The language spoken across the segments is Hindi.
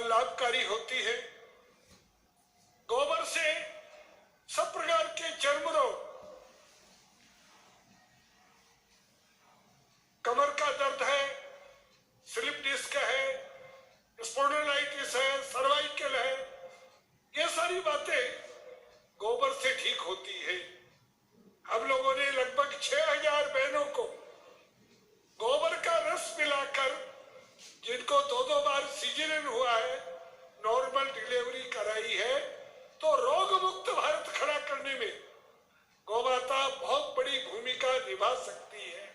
लाभकारी होती है। गोबर से सब प्रकार के चर्म रोग, कमर का दर्द है, स्लिप डिस्क है, स्पॉन्डिलाइटिस है, सर्वाइकल है, ये सारी बातें गोबर से ठीक होती है। हम लोगों ने लगभग 6000 बहनों को गोबर का रस पिलाकर, जिनको 2-2 बार सीजरियन हुआ है, नॉर्मल डिलीवरी कराई है, तो रोग मुक्त भारत खड़ा करने में गौमाता बहुत बड़ी भूमिका निभा सकती है।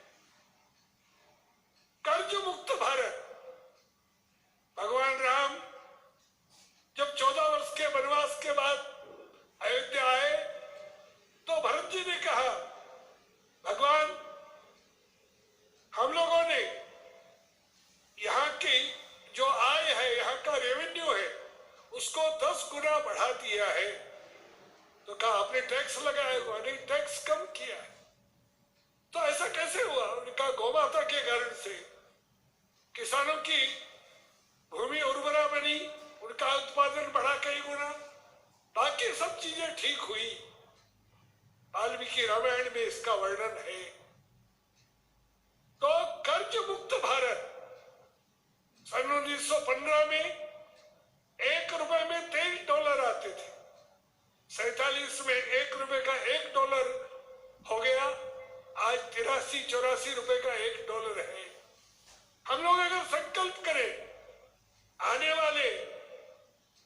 कर्ज मुक्त भारत, भगवान राम जब 14 वर्ष के वनवास के बाद अयोध्या आए तो भरत जी ने कहा, भगवान हम लोगों ने यहाँ की जो आय है, यहाँ का रेवेन्यू है, उसको 10 गुना बढ़ा दिया है। तो कहा आपने टैक्स लगाया हुआ नहीं, टैक्स कम किया है। तो ऐसा कैसे हुआ? उन्होंने कहा गौमाता के कारण से किसानों की भूमि उर्वरा बनी, उनका उत्पादन बढ़ा कई गुना, बाकी सब चीजें ठीक हुई। वाल्मीकि रामायण में इसका वर्णन है। तो कर्ज मुक्त भारत, सन 1915 में $1 में $3 आते थे, 47 में $1 का $1 हो गया, आज 83-84 रुपए का $1 है। हम लोग अगर संकल्प करें आने वाले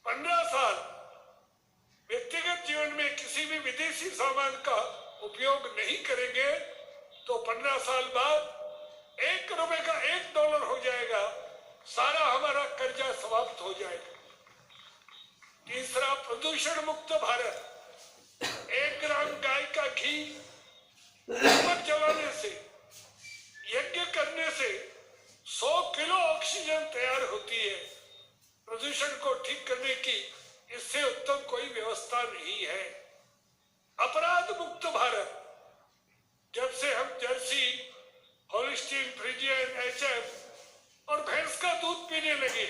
15 साल व्यक्तिगत जीवन में किसी भी विदेशी सामान का उपयोग नहीं करेंगे, तो 15 साल बाद $1 का $1 हो जाएगा, सारा हमारा कर्जा समाप्त हो जाएगा। तीसरा, प्रदूषण मुक्त भारत, 1 ग्राम गाय का घी दीपक जलाने से, यज्ञ करने से 100 किलो ऑक्सीजन तैयार होती है। प्रदूषण को ठीक करने की इससे उत्तम कोई व्यवस्था नहीं है। अपराध मुक्त भारत, जब से हम जर्सी, होलिस्टीन फ्रीजियन, HF और भैंस का दूध पीने लगे,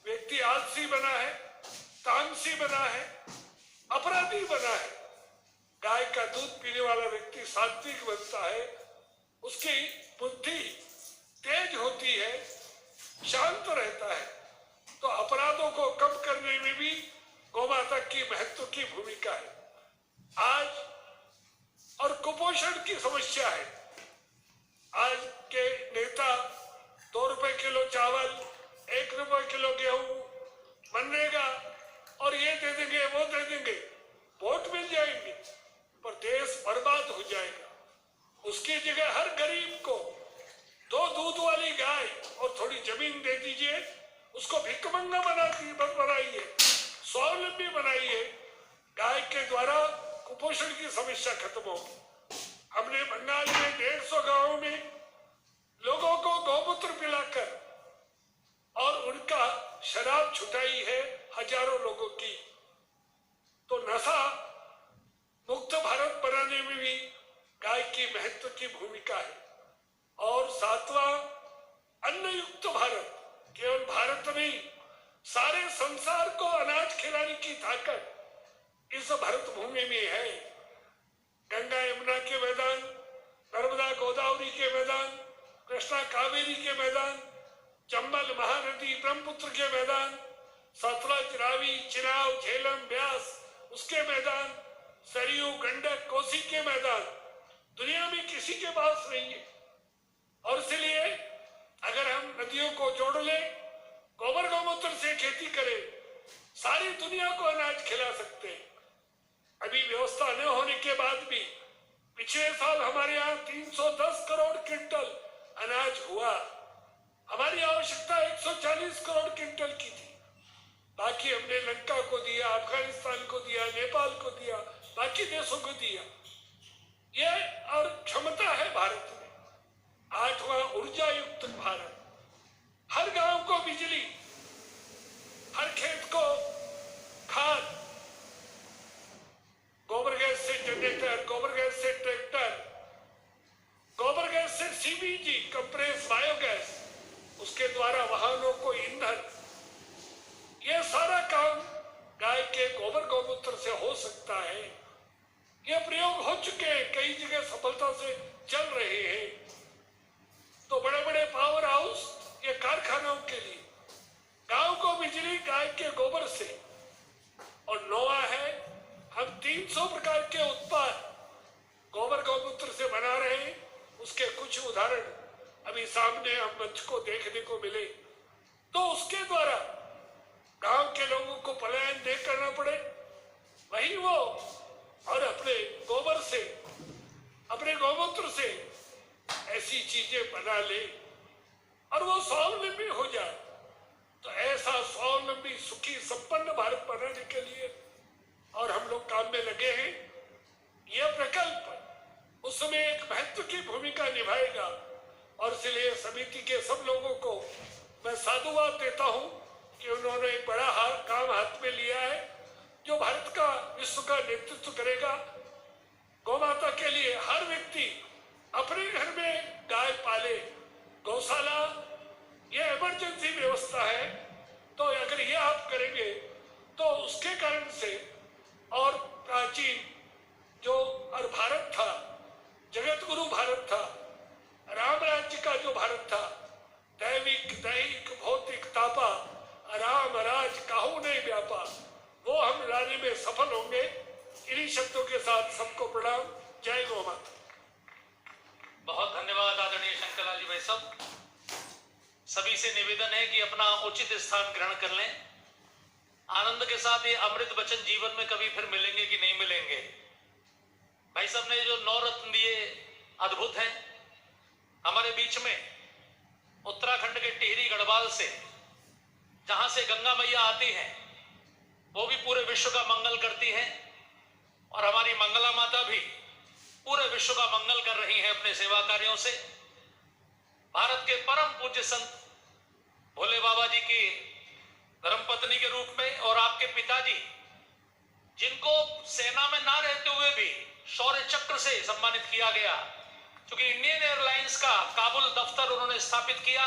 व्यक्ति आलसी बना है, तामसी बना है, अपराधी बना है। गाय का दूध पीने वाला व्यक्ति सात्विक बनता है, उसकी बुद्धि तेज होती है, शांत रहता है। तो अपराधों को कम करने में भी गौमाता की महत्व की भूमिका है। आज और कुपोषण की समस्या है। आज के नेता ₹2 किलो चावल, ₹1 किलो गेहूं, मनरेगा और ये दे देंगे, वो दे देंगे, वोट मिल जाएंगे, पर देश बर्बाद हो जाएगा। उसकी जगह हर गरीब को 2 दूध वाली गाय और थोड़ी जमीन दे दीजिए, उसको भिखमंगा बनाइए, स्वावलंबी बनाइए। गाय के द्वारा कुपोषण की समस्या खत्म होगी। हमने बंगाल में 150 गांवों में लोगों को गौमूत्र पिलाकर और उनका शराब छुटाई है, हजारों लोगों की। तो नशा मुक्त भारत बनाने में भी गाय की महत्व की भूमिका है। और 7वां, अन्न युक्त भारत, केवल भारत नहीं, सारे संसार को अनाज खिलाने की ताकत इस भारत भूमि में है। गंगा यमुना के मैदान, नर्मदा गोदावरी के मैदान, कृष्णा कावेरी के मैदान, चंबल महानदी ब्रह्मपुत्र के मैदान, सतलज, रावी, चिनाब, झेलम, ब्यास उसके मैदान, सरयू, गंडक, कोसी के मैदान दुनिया में किसी के पास नहीं है। और इसलिए अगर हम नदियों को जोड़ लें, गोबर गौमूत्र से खेती करें, सारी दुनिया को अनाज खिला सकते हैं। अभी व्यवस्था न होने के बाद भी पिछले साल हमारे यहाँ 310 करोड़ क्विंटल अनाज हुआ। हमारी आवश्यकता 140 करोड़ क्विंटल की थी। बाकी हमने लंका को दिया, अफगानिस्तान को दिया, नेपाल को दिया, बाकी देशों को दिया। ये और क्षमता है भारत में। 8वां, ऊर्जा युक्त भारत, हर गांव को बिजली, हर खेत को खाद, गोबर गैस से जनरेटर, गोबर गैस से ट्रैक्टर, गोबर गैस से CBG कंप्रेस बायोगैस, उसके द्वारा वाहनों को ईंधन, गोबर गौमूत्र से हो सकता है। ये प्रयोग हो चुके हैं, कई जगह सफलता से चल रहे हैं। तो बड़े बड़े पावर हाउस ये कारखानों के लिए गांव को बिजली गाय के गोबर से, और नोवा है हम 300 प्रकार के उत्पाद गोबर गौमूत्र से बना रहे हैं। उसके कुछ उदाहरण अभी सामने हम मंच को देखने को मिले। तो उसके द्वारा गांव के लोगों को पलायन नहीं करना पड़े, वहीं वो और अपने गोबर से, अपने गौमूत्र से ऐसी चीजें बना ले और वो स्वावलंबी हो जाए। तो ऐसा स्वावलंबी सुखी संपन्न भारत बनाने के लिए और हम लोग काम में लगे हैं। यह प्रकल्प उस समय एक महत्व की भूमिका निभाएगा और इसलिए समिति के सब लोगों को मैं साधुवाद देता हूं कि उन्होंने एक बड़ा काम हाथ में लिया है, जो भारत का, विश्व का नेतृत्व करेगा। गौमाता के लिए हर व्यक्ति अपने घर में गाय पाले, गौशाला ये इमरजेंसी व्यवस्था है। तो अगर ये आप करेंगे तो उसके कारण से और प्राचीन जो और भारत था, जगत गुरु भारत था, राम राज्य का जो भारत था, दैविक दैहिक भौतिक तापा राम राज काहू नहीं व्यापा, वो हम लाने में सफल होंगे। इन्हीं शब्दों के साथ सबको प्रणाम। जय गौ माता। बहुत धन्यवाद आदरणीय शंकरलाल जी भाई साहब। सभी से निवेदन है कि अपना उचित स्थान ग्रहण कर लें। आनंद के साथ ये अमृत वचन जीवन में कभी फिर मिलेंगे कि नहीं मिलेंगे। भाई साहब ने जो 9 रत्न दिए अद्भुत हैं। हमारे बीच में उत्तराखंड के टिहरी गढ़वाल से, जहां से गंगा मैया आती हैं, वो भी पूरे विश्व का मंगल करती हैं और हमारी मंगला माता भी पूरे विश्व का मंगल कर रही हैं अपने सेवा कार्यों से। भारत के परम पूज्य संत भोले बाबा जी की धर्मपत्नी के रूप में और आपके पिताजी, जिनको सेना में ना रहते हुए भी शौर्य चक्र से सम्मानित किया गया, क्योंकि इंडियन एयरलाइंस का काबुल दफ्तर उन्होंने स्थापित किया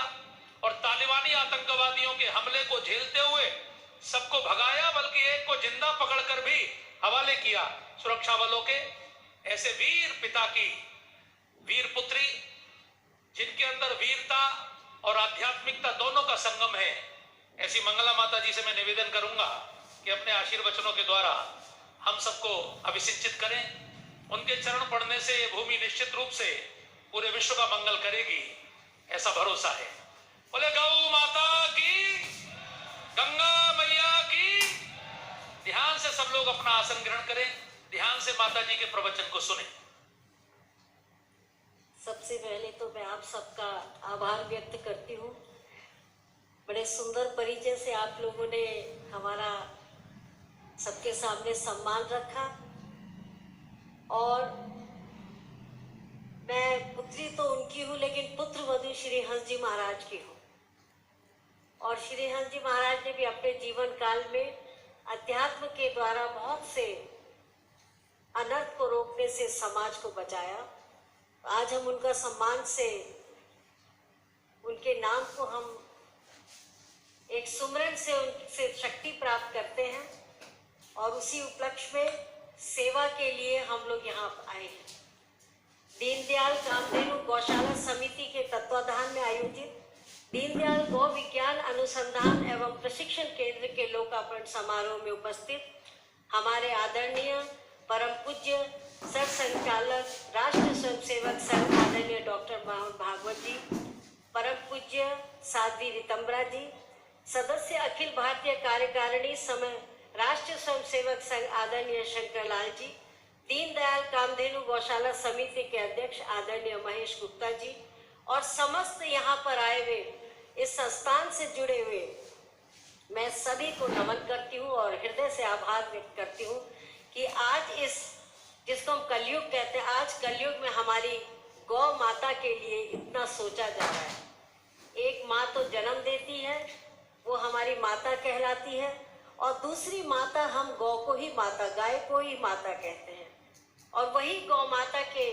और तालिबानी आतंकवादियों के हमले को झेलते हुए सबको भगाया, बल्कि एक को जिंदा पकड़कर भी हवाले किया सुरक्षा बलों के। ऐसे वीर पिता की वीर पुत्री, जिनके अंदर वीरता और आध्यात्मिकता दोनों का संगम है, ऐसी मंगला माता जी से मैं निवेदन करूंगा कि अपने आशीर्वचनों के द्वारा हम सबको अभिसिंचित करें। उनके चरण पड़ने से भूमि निश्चित रूप से पूरे विश्व का मंगल करेगी, ऐसा भरोसा है। बोले गौ माता की, गंगा मैया की। ध्यान से सब लोग अपना आसन ग्रहण करें, ध्यान से माता जी के प्रवचन को सुने। सबसे पहले तो मैं आप सबका आभार व्यक्त करती हूँ। बड़े सुंदर परिचय से आप लोगों ने हमारा सबके सामने सम्मान रखा। और मैं पुत्री तो उनकी हूँ, लेकिन पुत्र वधू श्री हंस जी महाराज की हूँ। और श्री हंस जी महाराज ने भी अपने जीवन काल में अध्यात्म के द्वारा बहुत से अनर्थ को रोकने से समाज को बचाया। आज हम उनका सम्मान से, उनके नाम को हम एक सुमरन से उनसे शक्ति प्राप्त करते हैं और उसी उपलक्ष्य में सेवा के लिए हम लोग यहाँ आए हैं। दीनदयाल कामधेनु गौशाला समिति के तत्वाधान में आयोजित दीनदयाल गौ विज्ञान अनुसंधान एवं प्रशिक्षण केंद्र के लोकार्पण समारोह में उपस्थित हमारे आदरणीय परम पूज्य सर संचालक राष्ट्र स्वयंसेवक संघ आदरणीय डॉक्टर मोहन भागवत जी, परम पूज्य साध्वी रितंबरा जी, सदस्य अखिल भारतीय कार्यकारिणी समय राष्ट्रीय स्वयंसेवक संघ आदरणीय शंकरलाल जी, दीनदयाल कामधेनु गौशाला समिति के अध्यक्ष आदरणीय महेश गुप्ता जी और समस्त यहाँ पर आए हुए इस संस्थान से जुड़े हुए मैं सभी को नमन करती हूँ और हृदय से आभार व्यक्त करती हूँ कि आज इस, जिसको हम कलयुग कहते हैं, आज कलयुग में हमारी गौ माता के लिए इतना सोचा जा रहा है। एक माँ तो जन्म देती है, वो हमारी माता कहलाती है, और दूसरी माता हम गौ को ही माता, गाय को ही माता कहते हैं। और वही गौ माता के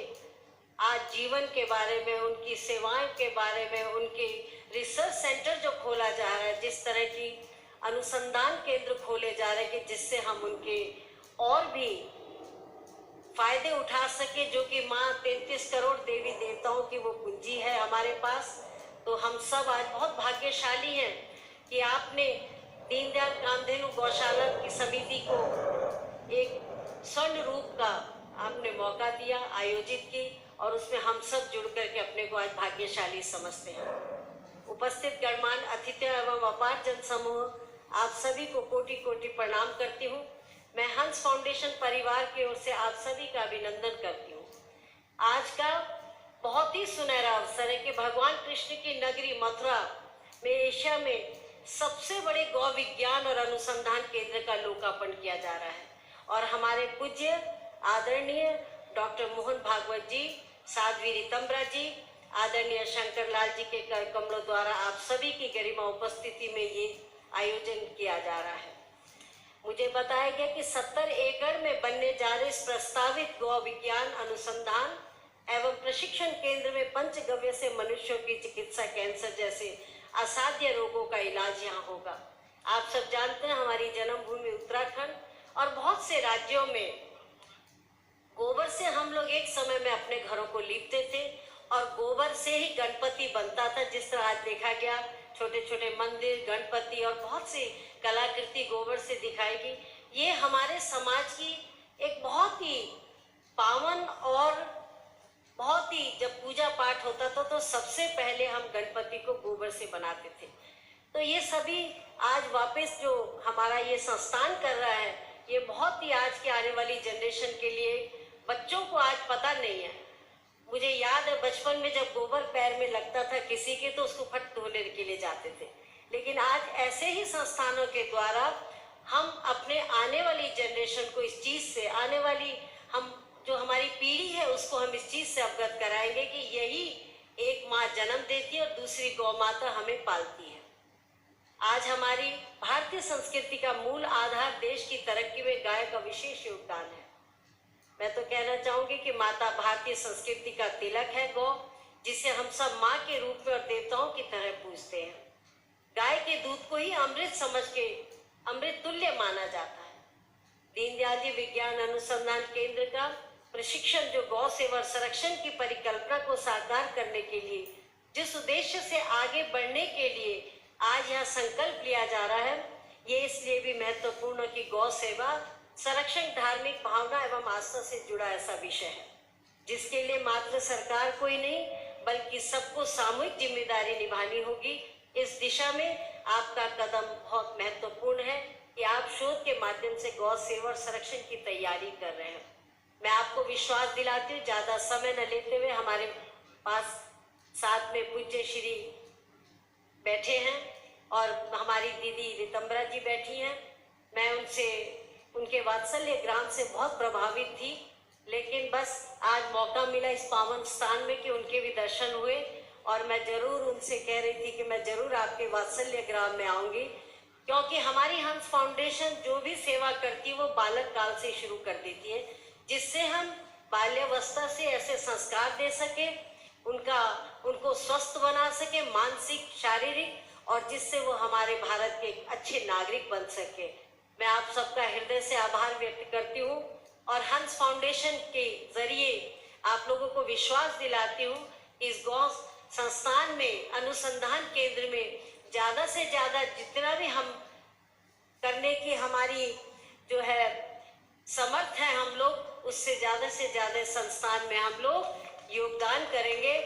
आज जीवन के बारे में, उनकी सेवाएं के बारे में, उनकी रिसर्च सेंटर जो खोला जा रहा है, जिस तरह की अनुसंधान केंद्र खोले जा रहे हैं कि जिससे हम उनके और भी फायदे उठा सके, जो कि माँ 33 करोड़ देवी देवताओं की वो पूंजी है हमारे पास। तो हम सब आज बहुत भाग्यशाली हैं कि आपने दीनदयाल कामधेनु गौशाला की समिति को एक स्वर्ण रूप का आपने मौका दिया, आयोजित की, और उसमें हम सब जुड़ करके अपने को आज भाग्यशाली समझते हैं। उपस्थित गणमान्य अतिथि एवं अपार जन समूह, आप सभी को कोटि कोटि प्रणाम करती हूँ। मैं हंस फाउंडेशन परिवार की ओर से आप सभी का अभिनंदन करती हूँ। आज का बहुत ही सुनहरा अवसर है कि भगवान कृष्ण की नगरी मथुरा में एशिया में सबसे बड़े गौ विज्ञान और अनुसंधान केंद्र का लोकार्पण किया जा रहा है, और हमारे पूज्य आदरणीय डॉक्टर मोहन भागवत जी, साध्वी रितंबरा जी, आदरणीय शंकर लाल जी के कर कमलों द्वारा आप सभी की गरिमा उपस्थिति में ये आयोजन किया जा रहा है। मुझे बताया गया कि 70 एकड़ में बनने जा रहे इस प्रस्तावित गौ विज्ञान अनुसंधान एवं प्रशिक्षण केंद्र में पंचगव्य से मनुष्यों की चिकित्सा, कैंसर जैसे असाध्य रोगों का इलाज यहाँ होगा। आप सब जानते हैं हमारी जन्मभूमि उत्तराखंड और बहुत से राज्यों में गोबर से हम लोग एक समय में अपने घरों को लीपते थे और गोबर से ही गणपति बनता था। जिस तरह आज देखा गया छोटे छोटे मंदिर, गणपति और बहुत सी कलाकृति गोबर से दिखाएगी। ये हमारे समाज की एक बहुत ही पावन और बहुत ही, जब पूजा पाठ होता था तो सबसे पहले हम गणपति को गोबर से बनाते थे। तो ये सभी आज वापस जो हमारा ये संस्थान कर रहा है, ये बहुत ही आज की आने वाली जनरेशन के लिए, बच्चों को आज पता नहीं है। मुझे याद है बचपन में जब गोबर पैर में लगता था किसी के तो उसको फट धोने के लिए जाते थे, लेकिन आज ऐसे ही संस्थानों के द्वारा हम अपने आने वाली जनरेशन को इस चीज़ से, आने वाली हम जो हमारी पीढ़ी है उसको हम इस चीज़ से अवगत कराएंगे कि यही एक माँ जन्म देती है और दूसरी गौ माता हमें पालती है। आज हमारी भारतीय संस्कृति का मूल आधार देश की तरक्की में गाय का विशेष योगदान है। मैं तो कहना चाहूंगी कि माता भारतीय संस्कृति का तिलक है गौ, जिसे हम सब माँ के रूप में और देवताओं की तरह पूजते हैं। गाय के दूध को ही अमृत समझ के अमृत तुल्य माना जाता है। दीनदयाल जी विज्ञान अनुसंधान केंद्र का प्रशिक्षण जो गौ सेवा संरक्षण की परिकल्पना को साकार करने के लिए, जिस उद्देश्य से आगे बढ़ने के लिए आज यह संकल्प लिया जा रहा है, ये इसलिए भी महत्वपूर्ण है कि गौ सेवा संरक्षण धार्मिक भावना एवं आस्था से जुड़ा ऐसा विषय है जिसके लिए मात्र सरकार को ही नहीं बल्कि सबको सामूहिक जिम्मेदारी निभानी होगी। इस दिशा में आपका कदम बहुत महत्वपूर्ण है कि आप शोध के माध्यम से गौ सेवा और संरक्षण की तैयारी कर रहे हैं। मैं आपको विश्वास दिलाती हूँ, ज़्यादा समय न लेते हुए हमारे पास साथ में पूज्य श्री बैठे हैं और हमारी दीदी रितंबरा जी बैठी हैं। मैं उनके वात्सल्य ग्राम से बहुत प्रभावित थी, लेकिन बस आज मौका मिला इस पावन स्थान में कि उनके भी दर्शन हुए, और मैं जरूर उनसे कह रही थी कि मैं जरूर आपके वात्सल्य ग्राम में आऊँगी, क्योंकि हमारी हंस फाउंडेशन जो भी सेवा करती है वो बालक काल से शुरू कर देती है, जिससे हम बाल्यावस्था से ऐसे संस्कार दे सके, उनको स्वस्थ बना सके मानसिक शारीरिक, और जिससे वो हमारे भारत के अच्छे नागरिक बन सके। मैं आप सबका हृदय से आभार व्यक्त करती हूँ और हंस फाउंडेशन के जरिए आप लोगों को विश्वास दिलाती हूँ इस गौ संस्थान में, अनुसंधान केंद्र में ज़्यादा से ज़्यादा जितना भी हम करने की हमारी जो है समर्थ है, हम लोग उससे ज़्यादा से ज़्यादा संस्थान में हम लोग योगदान करेंगे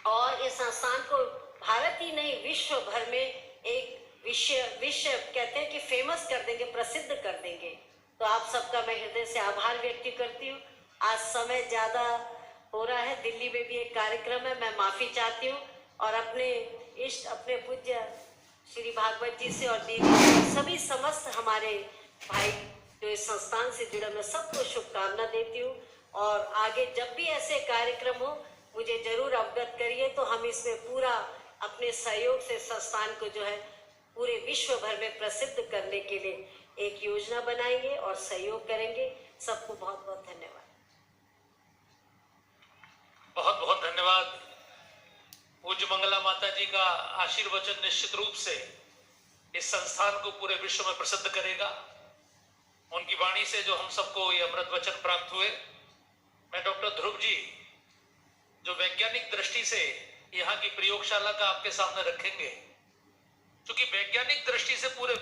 और इस संस्थान को भारत ही नहीं विश्व भर में एक विश्व कहते हैं कि फेमस कर देंगे, प्रसिद्ध कर देंगे। तो आप सबका मैं हृदय से आभार व्यक्त करती हूँ। आज समय ज़्यादा हो रहा है, दिल्ली में भी एक कार्यक्रम है, मैं माफ़ी चाहती हूँ और अपने इष्ट अपने पूज्य श्री भागवत जी से और दीदी से सभी समस्त हमारे भाई जो इस संस्थान से जुड़े, मैं सबको शुभकामना देती हूँ। और आगे जब भी ऐसे कार्यक्रम हो मुझे जरूर अवगत करिए, तो हम इसमें पूरा अपने सहयोग से संस्थान को जो है पूरे विश्व भर में प्रसिद्ध करने के लिए एक योजना बनाएंगे और सहयोग करेंगे। सबको बहुत बहुत धन्यवाद। बहुत बहुत धन्यवाद। पूज्य मंगला माता जी का आशीर्वचन निश्चित रूप से इस संस्थान को पूरे विश्व में प्रसिद्ध करेगा। उनकी वाणी से जो हम सबको ये अमृत वचन प्राप्त हुए, मैं डॉक्टर ध्रुव जी जो वैज्ञानिक दृष्टि से यहाँ की प्रयोगशाला का आपके सामने रखेंगे, क्योंकि वैज्ञानिक दृष्टि से पूरे